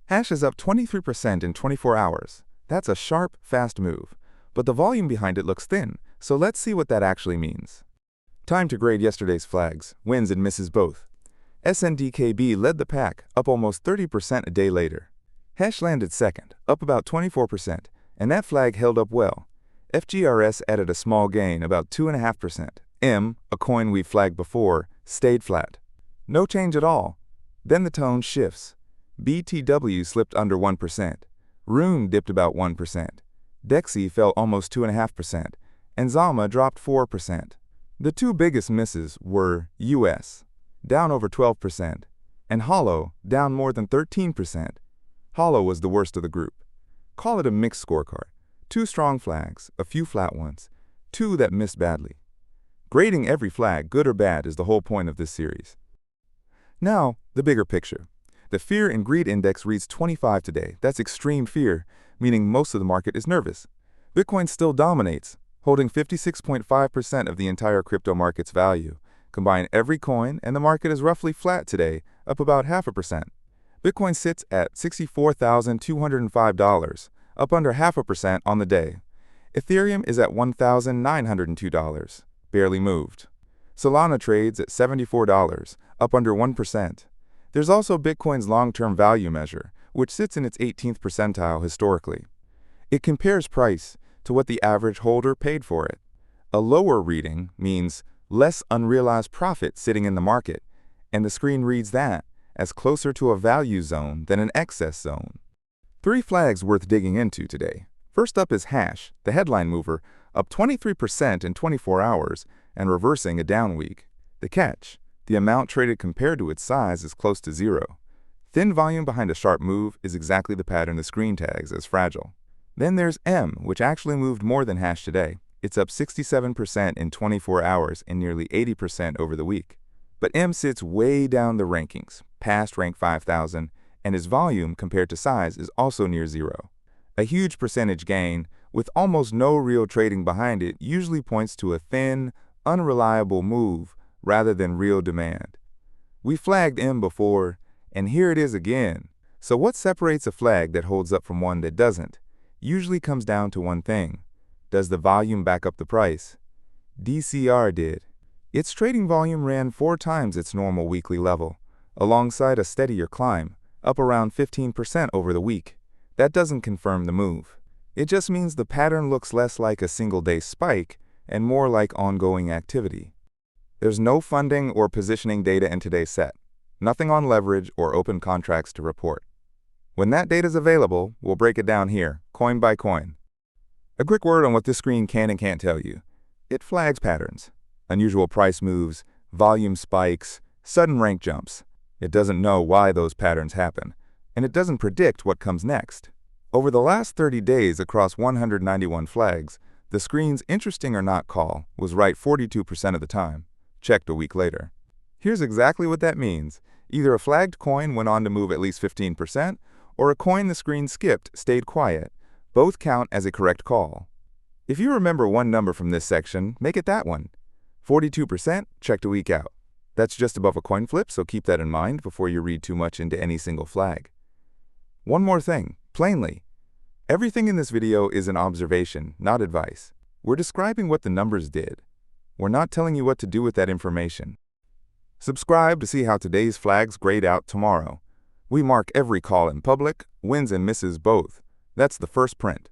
Hash is up 23% in 24 hours. That's a sharp, fast move. But the volume behind it looks thin, so let's see what that actually means. Time to grade yesterday's flags, wins and misses both. SNDKB led the pack, up almost 30% a day later. Hash landed second, up about 24%, and that flag held up well. FGRS added a small gain, about 2.5%. M, a coin we flagged before, stayed flat. No change at all. Then the tone shifts. BTW slipped under 1%. Rune dipped about 1%. DEXY fell almost 2.5%, and Zama dropped 4%. The two biggest misses were US, down over 12%, and Hollow, down more than 13%. Hollow was the worst of the group. Call it a mixed scorecard. Two strong flags, a few flat ones, two that missed badly. Grading every flag, good or bad, is the whole point of this series. Now, the bigger picture. The Fear and Greed Index reads 25 today. That's extreme fear, meaning most of the market is nervous. Bitcoin still dominates, holding 56.5% of the entire crypto market's value. Combine every coin, and the market is roughly flat today, up about 0.5%. Bitcoin sits at $64,205, up under 0.5% on the day. Ethereum is at $1,902, barely moved. Solana trades at $74, up under 1%. There's also Bitcoin's long-term value measure, which sits in its 18th percentile historically. It compares price to what the average holder paid for it. A lower reading means less unrealized profit sitting in the market, and the screen reads that as closer to a value zone than an excess zone. Three flags worth digging into today. First up is Hash, the headline mover, up 23% in 24 hours and reversing a down week. The catch: the amount traded compared to its size is close to zero. Thin volume behind a sharp move is exactly the pattern the screen tags as fragile. Then there's M, which actually moved more than Hash today. It's up 67% in 24 hours and nearly 80% over the week. But M sits way down the rankings, past rank 5,000, and its volume compared to size is also near zero. A huge percentage gain, with almost no real trading behind it, usually points to a thin, unreliable move rather than real demand. We flagged M before, and here it is again. So what separates a flag that holds up from one that doesn't? Usually comes down to one thing. Does the volume back up the price? DCR did. Its trading volume ran 4 times its normal weekly level, alongside a steadier climb, up around 15% over the week. That doesn't confirm the move. It just means the pattern looks less like a single-day spike and more like ongoing activity. There's no funding or positioning data in today's set. Nothing on leverage or open contracts to report. When that data is available, we'll break it down here, coin by coin. A quick word on what this screen can and can't tell you. It flags patterns. Unusual price moves, volume spikes, sudden rank jumps. It doesn't know why those patterns happen, and it doesn't predict what comes next. Over the last 30 days across 191 flags, the screen's interesting or not call was right 42% of the time, checked a week later. Here's exactly what that means. Either a flagged coin went on to move at least 15%, or a coin the screen skipped stayed quiet. Both count as a correct call. If you remember one number from this section, make it that one. 42% checked a week out. That's just above a coin flip, so keep that in mind before you read too much into any single flag. One more thing, plainly. Everything in this video is an observation, not advice. We're describing what the numbers did. We're not telling you what to do with that information. Subscribe to see how today's flags grade out tomorrow. We mark every call in public, wins and misses both. That's the first print.